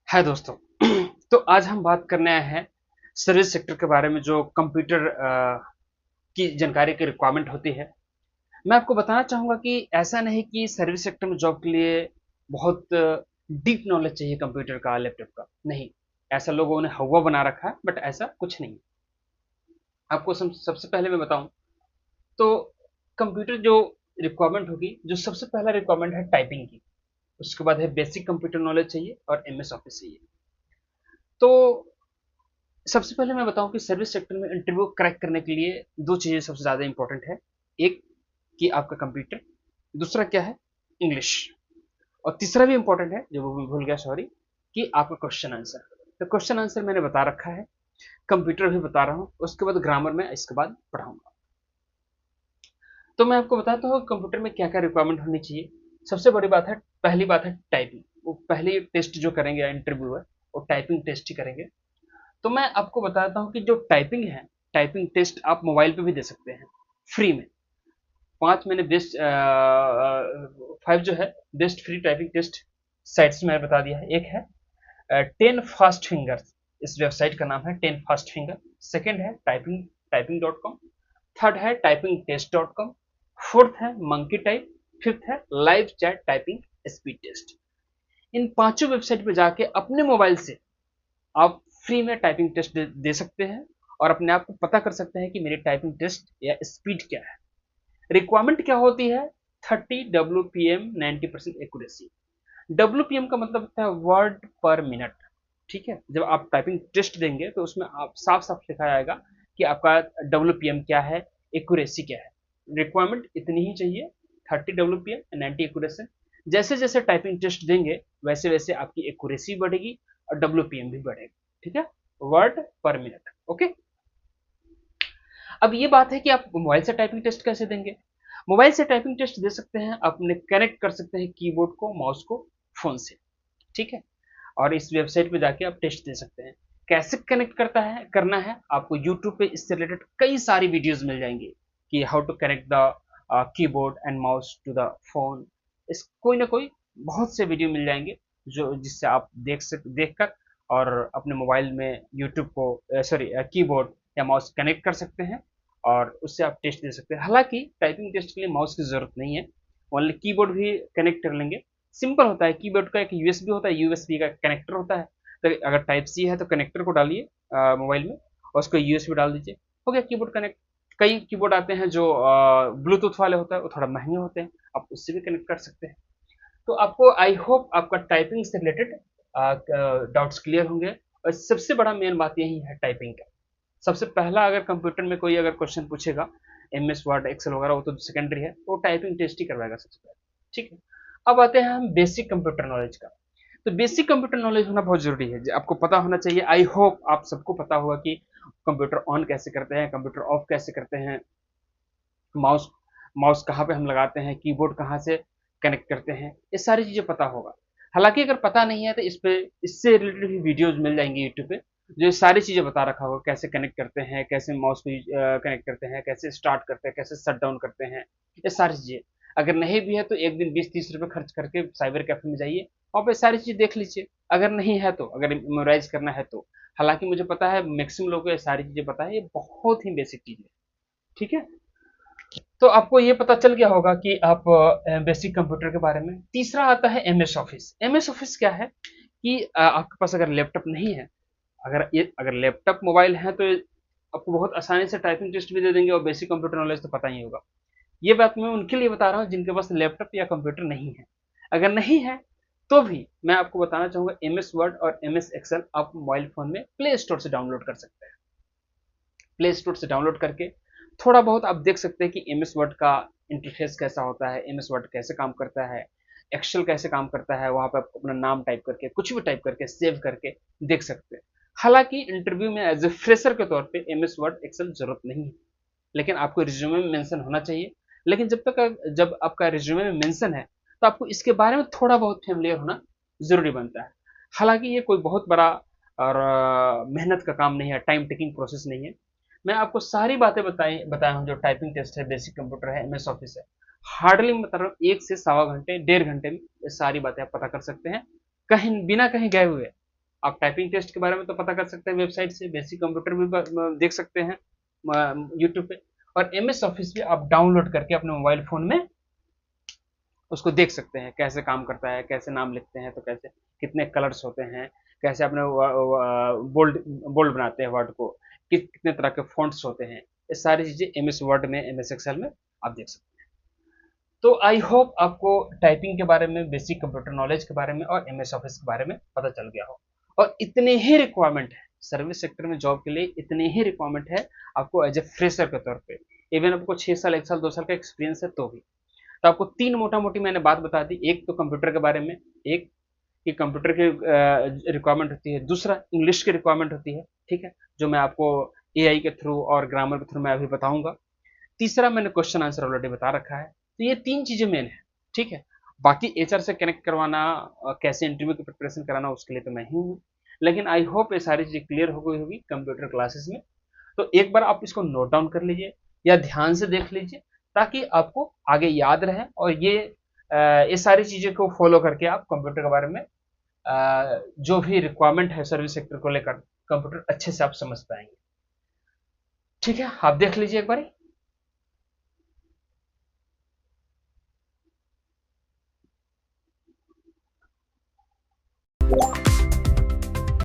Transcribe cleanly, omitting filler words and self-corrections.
हाय दोस्तों। तो आज हम बात करने आए हैं सर्विस सेक्टर के बारे में जो कंप्यूटर की जानकारी की रिक्वायरमेंट होती है। मैं आपको बताना चाहूँगा कि ऐसा नहीं कि सर्विस सेक्टर में जॉब के लिए बहुत डीप नॉलेज चाहिए कंप्यूटर का, लैपटॉप का। नहीं, ऐसा लोगों ने हवा बना रखा है, बट ऐसा कुछ नहीं है। आपको सबसे पहले मैं बताऊँ तो कंप्यूटर जो रिक्वायरमेंट होगी, जो सबसे पहला रिक्वायरमेंट है टाइपिंग की। उसके बाद है बेसिक कंप्यूटर नॉलेज चाहिए और एमएस ऑफिस चाहिए। तो सबसे पहले मैं बताऊं कि सर्विस सेक्टर में इंटरव्यू क्रैक करने के लिए दो चीजें सबसे ज्यादा इंपॉर्टेंट है। एक कि आपका कंप्यूटर, दूसरा क्या है, इंग्लिश। और तीसरा भी इंपॉर्टेंट है, जो वो मैं भूल गया, सॉरी, कि आपका क्वेश्चन आंसर। तो क्वेश्चन आंसर मैंने बता रखा है, कंप्यूटर भी बता रहा हूँ, उसके बाद ग्रामर में इसके बाद पढ़ाऊंगा। तो मैं आपको बताता हूँ कंप्यूटर में क्या क्या रिक्वायरमेंट होनी चाहिए। सबसे बड़ी बात है, पहली बात है टाइपिंग। वो पहली टेस्ट जो करेंगे इंटरव्यूअर, वो टाइपिंग टेस्ट ही करेंगे। तो मैं आपको बताता हूँ कि जो टाइपिंग है, टाइपिंग टेस्ट आप मोबाइल पे भी दे सकते हैं फ्री में। 5 मैंने बेस्ट 5 जो है best free typing test sites में बता दिया है। एक है 10 फास्ट फिंगर्स, इस वेबसाइट का नाम है 10 फास्ट फिंगर। सेकंड है टाइपिंग.com। थर्ड है typing test dot com. Fourth है मंकी टाइप। फिफ्थ है live chat typing speed test. इन पांचों वेबसाइट पे जाके अपने मोबाइल से आप फ्री में टाइपिंग टेस्ट दे सकते हैं और अपने आप को पता कर सकते हैं कि मेरी टाइपिंग टेस्ट या स्पीड क्या है। रिक्वायरमेंट क्या होती है, 30 WPM 90% एक्यूरेसी। WPM का मतलब होता है वर्ड पर मिनट। ठीक है, जब आप टाइपिंग टेस्ट देंगे तो उसमें आप साफ साफ लिखा जाएगा कि आपका WPM क्या है, एक्यूरेसी क्या है। रिक्वायरमेंट इतनी ही चाहिए, 30 WPM 90 एक्यूरेसी। जैसे जैसे टाइपिंग टेस्ट देंगे वैसे वैसे आपकी एक्यूरेसी बढ़ेगी और WPM भी बढ़ेगा। ठीक है, वर्ड पर मिनट। ओके। अब ये बात है कि आप मोबाइल से टाइपिंग टेस्ट कैसे देंगे। मोबाइल से टाइपिंग टेस्ट दे सकते हैं, अपने कनेक्ट कर सकते हैं कीबोर्ड को, माउस को फोन से। ठीक है, और इस वेबसाइट पे जाके आप टेस्ट दे सकते हैं। कैसे कनेक्ट करना है आपको यूट्यूब पे इससे रिलेटेड कई सारी वीडियोस मिल जाएंगी कि how to connect the keyboard and mouse to the phone. इस कोई ना कोई बहुत से वीडियो मिल जाएंगे जो जिससे आप देख कर और अपने मोबाइल में यूट्यूब को सॉरी कीबोर्ड या माउस कनेक्ट कर सकते हैं और उससे आप टेस्ट दे सकते हैं। हालांकि टाइपिंग टेस्ट के लिए माउस की जरूरत नहीं है, ओनली कीबोर्ड भी कनेक्ट कर लेंगे। सिंपल होता है, कीबोर्ड का एक यूएसबी होता है, यूएसबी का कनेक्टर होता है। तो अगर टाइप सी है तो कनेक्टर को डालिए मोबाइल में और उसको यूएसबी डाल दीजिए, हो गया कीबोर्ड कनेक्ट। कई कीबोर्ड आते हैं जो ब्लूटूथ वाले होते हैं, वो थोड़ा महंगे होते हैं, आप उससे भी कनेक्ट कर सकते हैं। तो आपको आई होप आपका टाइपिंग से रिलेटेड डाउट्स क्लियर होंगे। और सबसे बड़ा मेन बात यही है टाइपिंग का। सबसे पहला अगर कंप्यूटर में कोई अगर क्वेश्चन पूछेगा, एमएस वर्ड एक्सेल वगैरह, वो तो सेकेंडरी है, तो टाइपिंग टेस्ट ही करवाएगा सबसे पहले। ठीक है, अब आते हैं हम बेसिक कंप्यूटर नॉलेज का। तो बेसिक कंप्यूटर नॉलेज होना बहुत जरूरी है, आपको पता होना चाहिए। आई होप आप सबको पता होगा कि कंप्यूटर ऑन कैसे करते हैं, कंप्यूटर ऑफ कैसे करते हैं, माउस माउस कहाँ पे हम लगाते हैं, कीबोर्ड कहाँ से कनेक्ट करते हैं, ये सारी चीज़ें पता होगा। हालांकि अगर पता नहीं है तो इस पे इससे रिलेटेड भी वीडियोज मिल जाएंगे यूट्यूब पे, जो ये सारी चीज़ें बता रखा होगा, कैसे कनेक्ट करते हैं, कैसे माउस को कनेक्ट करते हैं, कैसे स्टार्ट करते हैं, कैसे शट डाउन करते हैं, ये सारी चीज़ें। अगर नहीं भी है तो एक दिन 20-30 रुपये खर्च करके साइबर कैफे में जाइए, वहाँ पे सारी चीज़ देख लीजिए। अगर नहीं है तो, अगर मेमोराइज करना है तो। हालांकि मुझे पता है मैक्सिमम लोगों को ये सारी चीज़ें पता है, ये बहुत ही बेसिक चीज़ है। ठीक है, तो आपको ये पता चल गया होगा कि आप बेसिक कंप्यूटर के बारे में। तीसरा आता है एमएस ऑफिस। एमएस ऑफिस क्या है कि आपके पास अगर लैपटॉप नहीं है, अगर लैपटॉप मोबाइल है तो आपको बहुत आसानी से टाइपिंग टेस्ट भी दे देंगे और बेसिक कंप्यूटर नॉलेज तो पता ही होगा। ये बात मैं उनके लिए बता रहा हूँ जिनके पास लैपटॉप या कंप्यूटर नहीं है। अगर नहीं है तो भी मैं आपको बताना चाहूंगा, एमएस वर्ड और एमएस एक्सेल आप मोबाइल फोन में प्ले स्टोर से डाउनलोड कर सकते हैं। प्ले स्टोर से डाउनलोड करके थोड़ा बहुत आप देख सकते हैं कि एम एस वर्ड का इंटरफेस कैसा होता है, एम एस वर्ड कैसे काम करता है, एक्सेल कैसे काम करता है। वहां पर आप अपना नाम टाइप करके, कुछ भी टाइप करके, सेव करके देख सकते हैं। हालांकि इंटरव्यू में एज ए फ्रेशर के तौर पे एम एस वर्ड एक्सेल जरूरत नहीं है, लेकिन आपको रिज्यूमे में मेंशन होना चाहिए। लेकिन जब आपका रिज्यूमे में मेंशन है तो आपको इसके बारे में थोड़ा बहुत फेमिलियर होना जरूरी बनता है। हालांकि ये कोई बहुत बड़ा और मेहनत का काम नहीं है, टाइम टेकिंग प्रोसेस नहीं है। मैं आपको सारी बातें बताया हूँ, जो टाइपिंग टेस्ट है, बेसिक कंप्यूटर है, एमएस ऑफिस है। हार्डली मतलब 1 से 1.25 घंटे, 1.5 घंटे में ये सारी बातें आप पता कर सकते हैं, कहीं बिना कहीं गए हुए। आप टाइपिंग टेस्ट के बारे में तो पता कर सकते हैं वेबसाइट से, बेसिक कंप्यूटर भी देख सकते हैं यूट्यूब पे, और एमएस ऑफिस भी आप डाउनलोड करके अपने मोबाइल फोन में उसको देख सकते हैं कैसे काम करता है, कैसे नाम लिखते हैं, तो कैसे कितने कलर्स होते हैं, कैसे अपने बोल्ड बोल्ड बनाते हैं वर्ड को, कितने तरह के फॉन्ट्स होते हैं, ये सारी चीजें एमएस वर्ड में, एमएस एक्सेल में आप देख सकते हैं। तो आई होप आपको टाइपिंग के बारे में, बेसिक कंप्यूटर नॉलेज के बारे में और एमएस ऑफिस के बारे में पता चल गया हो। और इतने ही रिक्वायरमेंट है सर्विस सेक्टर में जॉब के लिए, इतने ही रिक्वायरमेंट है आपको एज ए फ्रेशर के तौर पे। इवन आपको 6 साल, 1 साल, 2 साल का एक्सपीरियंस है तो भी। तो आपको तीन मोटा मोटी मैंने बात बता दी। एक तो कंप्यूटर के बारे में, एक कि कंप्यूटर की रिक्वायरमेंट होती है, दूसरा इंग्लिश की रिक्वायरमेंट होती है, ठीक है, जो मैं आपको एआई के थ्रू और ग्रामर के थ्रू मैं अभी बताऊंगा। तीसरा मैंने क्वेश्चन आंसर ऑलरेडी बता रखा है। तो ये तीन चीजें मेन है, ठीक है। बाकी एचआर से कनेक्ट करवाना, कैसे इंटरव्यू की प्रिपरेशन कराना, उसके लिए तो मैं ही हूँ। लेकिन आई होप ये सारी चीजें क्लियर हो गई होगी कंप्यूटर क्लासेस में। तो एक बार आप इसको नोट डाउन कर लीजिए या ध्यान से देख लीजिए, ताकि आपको आगे याद रहे, और ये सारी चीजें को फॉलो करके आप कंप्यूटर के बारे में जो भी रिक्वायरमेंट है सर्विस सेक्टर को लेकर, कंप्यूटर अच्छे से आप समझ पाएंगे। ठीक है, आप देख लीजिए एक बार।